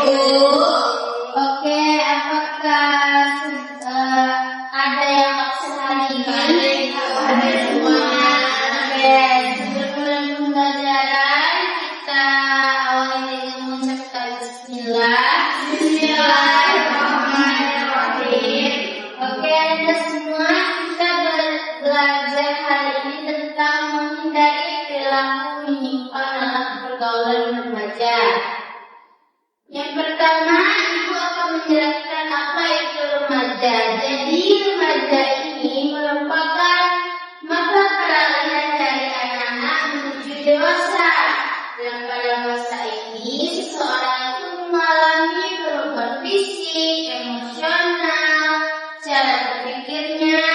Oke, apakah ada yang absen hari ini? Ada semua. Oke, sebelum pembelajaran kita awali dengan mengucapkan Bismillah. Bismillahirrahmanirrahim. Oke, anda semua, kita belajar hari ini tentang menghindari perilaku menyimpang dalam pergaulan remaja. Yang pertama, ibu akan menjelaskan apa itu remaja. Jadi remaja ini merupakan masa peralihan dari anak-anak menuju dewasa. Dan pada masa ini, seseorang itu mengalami perubahan fisik, emosional, cara berpikirnya,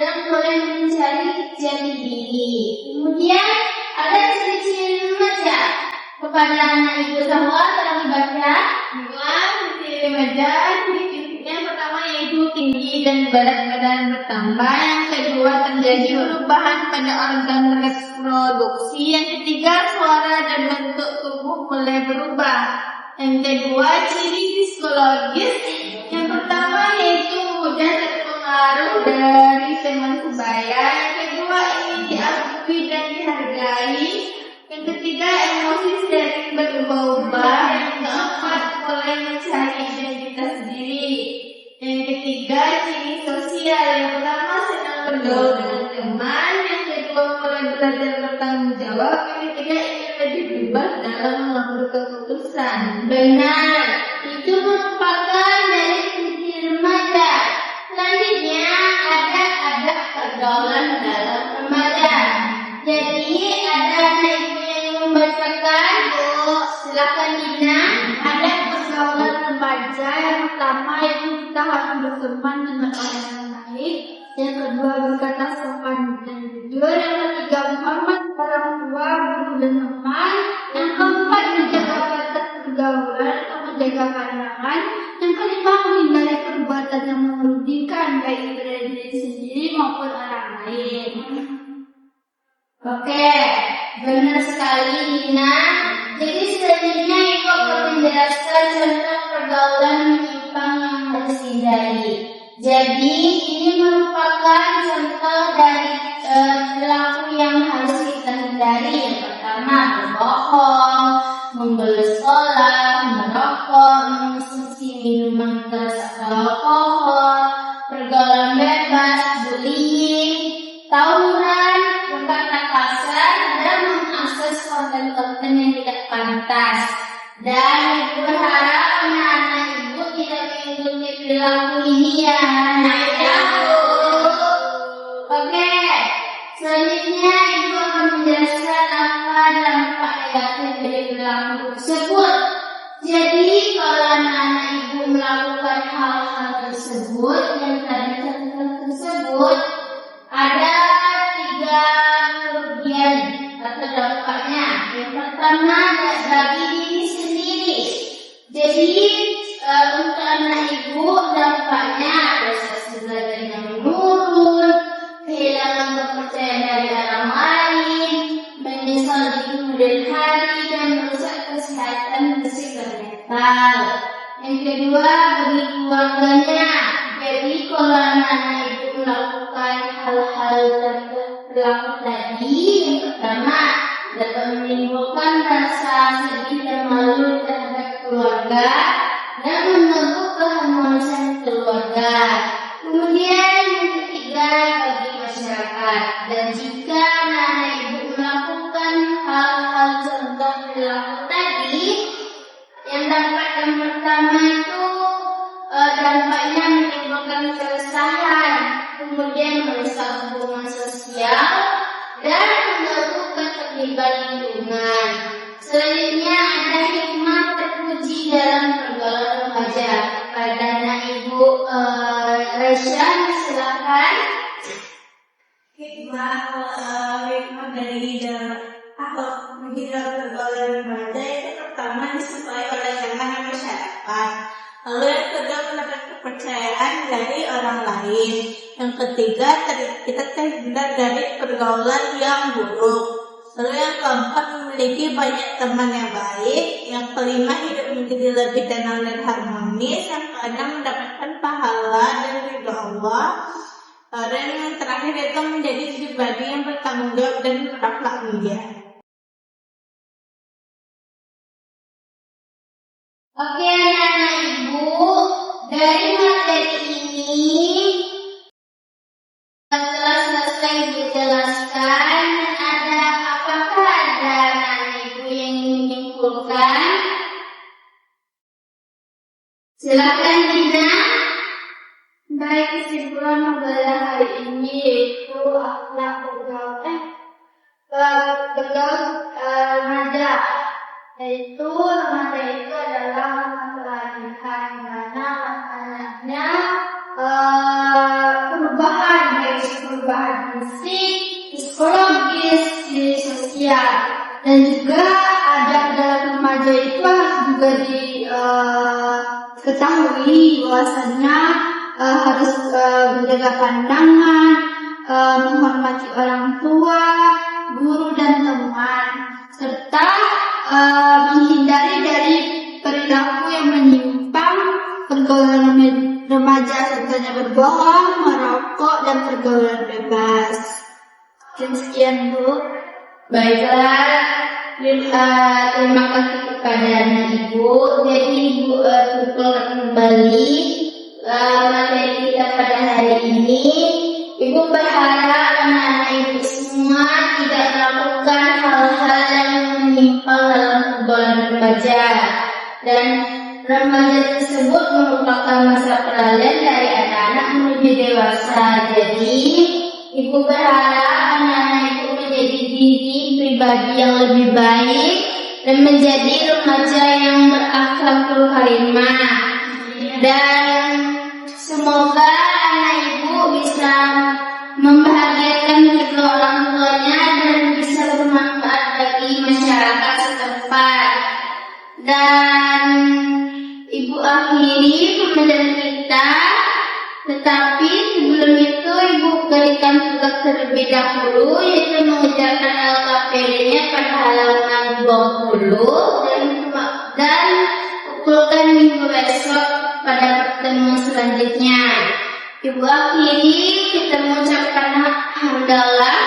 dan mulai mencari jati diri. Kemudian ada ciri-ciri remaja. Kepada anak ibu semua telah dibaca. Ciri remaja, yang pertama yaitu tinggi dan berat badan bertambah. Yang kedua, terjadi perubahan pada organ reproduksi. Yang ketiga, suara dan bentuk tubuh mulai berubah. Yang kedua, ciri psikologis. Yang pertama yaitu mudah terpengaruh dari teman sebaya. Yang kedua, ingin diakui dan dihargai. Yang ketiga, emosi sering berubah-ubah. Yang keempat, mulai mencari identitas diri. Yang ketiga, ciri sosial. Yang pertama, senang bergaul dengan teman. Yang kedua, mulai belajar bertanggung jawab. Yang ketiga, ingin lebih bebas dalam mengambil keputusan. Benar, itu merupakan dari sisi remaja. Selanjutnya, ada pergaulan dalam remaja. Jadi ada anak ibu yang membacakan. Silakan Dina. Ada pergaulan remaja. Yang pertama itu kita harus berteman dengan orang yang baik. Yang kedua, berkata sopan dan jujur. Yang ketiga, menghormat orang tua, guru dan teman. Yang keempat, menjaga batas pergaulan atau menjaga pandangan. Yang kelima, menghindari perbuatan yang merugikan baik diri sendiri maupun orang lain. Oke, benar sekali Dina. Jadi selanjutnya ibu akan menjelaskan contoh pergaulan menyimpang yang harus dihindari. Jadi ini merupakan contoh dari perilaku yang harus kita hindari. Yang pertama, berbohong, menggeleng, merokok, mengonsumsi minuman keras atau alkohol, pergaulan bebas, bullying, tawuran, berkata kasar, dan mengakses konten-konten yang tidak pantas. Dan ibu berharap anak-anak ibu tidak mengikuti perilaku ini ya. Oke, selanjutnya ibu akan menjelaskan apa dampak negatif dari perilaku tersebut. Jadi kalau anak-anak ibu melakukan hal-hal tersebut yang tadi contoh tersebut, ada 3 kerugian atau dampaknya. Yang pertama, bagi diri sendiri. Jadi untuk anak ibu dampaknya prestasi belajarnya menurun, kehilangan kepercayaan dari orang lain, menyesal di kemudian hari, dan merusak kesehatan fisik dan mental. Yang kedua, bagi keluarganya. Jadi kalau anak-anak ibu melakukan hal-hal perilaku tadi, yang pertama dapat menimbulkan rasa sedih dan malu terhadap keluarga dan mengganggu keharmonisan keluarga. Kemudian yang ketiga, bagi masyarakat. Dan jika anak-anak ibu melakukan hal-hal contoh perilaku tadi, yang dampak yang pertama itu dampaknya menimbulkan keresahan, kemudian merusak hubungan sosial dan mengganggu keterlibatan lingkungan. Selanjutnya ada hikmah terpuji dalam pergaulan remaja. Pada anak ibu Resya, silakan. Hikmah dari akhlak menghindar pergaulan remaja itu pertama disukai oleh anak masyarakat. Lalu yang kedua, mendapat kepercayaan dari orang lain. Yang ketiga, kita terhindar dari pergaulan yang buruk. Lalu yang keempat, memiliki banyak teman yang baik. Yang kelima, hidup menjadi lebih tenang dan harmonis. Yang keenam, mendapatkan pahala dan ridho Allah. Dan yang terakhir itu menjadi pribadi yang bertanggung jawab dan berakhlak mulia. Oke anak-anak ibu, dari materi ini telah selesai dijelaskan. Apakah ada anak-anak ibu yang ingin menyimpulkan? Silakan Dina. Baik, kesimpulan pembelajaran hari ini yaitu akhlak bergaul remaja. Yaitu remaja itu adalah masa kelahiran di mana anak-anaknya perubahan dari perubahan fisik, psikologis, sosial, dan juga ada dalam remaja itu harus juga diketahui bahwasanya harus menjaga pandangan, menghormati orang tua, guru dan teman, serta menghindari dari perilaku yang menyimpang, pergaulan remaja contohnya berbohong, merokok, dan pergaulan bebas. Sekian Bu. Baiklah, terima kasih kepada anak ibu. Jadi ibu kumpulkan kembali materi kita pada hari ini. Ibu berharap anak-anak ibu semua tidak melakukan hal-hal yang menyimpang dalam pergaulan remaja, dan remaja tersebut merupakan masa peralihan dari anak-anak menuju dewasa. Jadi ibu berharap anak-anak ibu menjadi diri pribadi yang lebih baik dan menjadi remaja yang berakhlakul karimah. Dan semoga anak ibu bisa membahagiakan kedua orang tuanya dan bisa bermanfaat bagi masyarakat setempat. Dan ibu akhiri pembelajaran kita, tetapi sebelum itu ibu berikan tugas terlebih dahulu, yaitu mengerjakan LKPD-nya pada halaman 20 dan kumpulkan minggu besok pada pertemuan selanjutnya. Ibu akhiri, kita mengucapkan hamdalah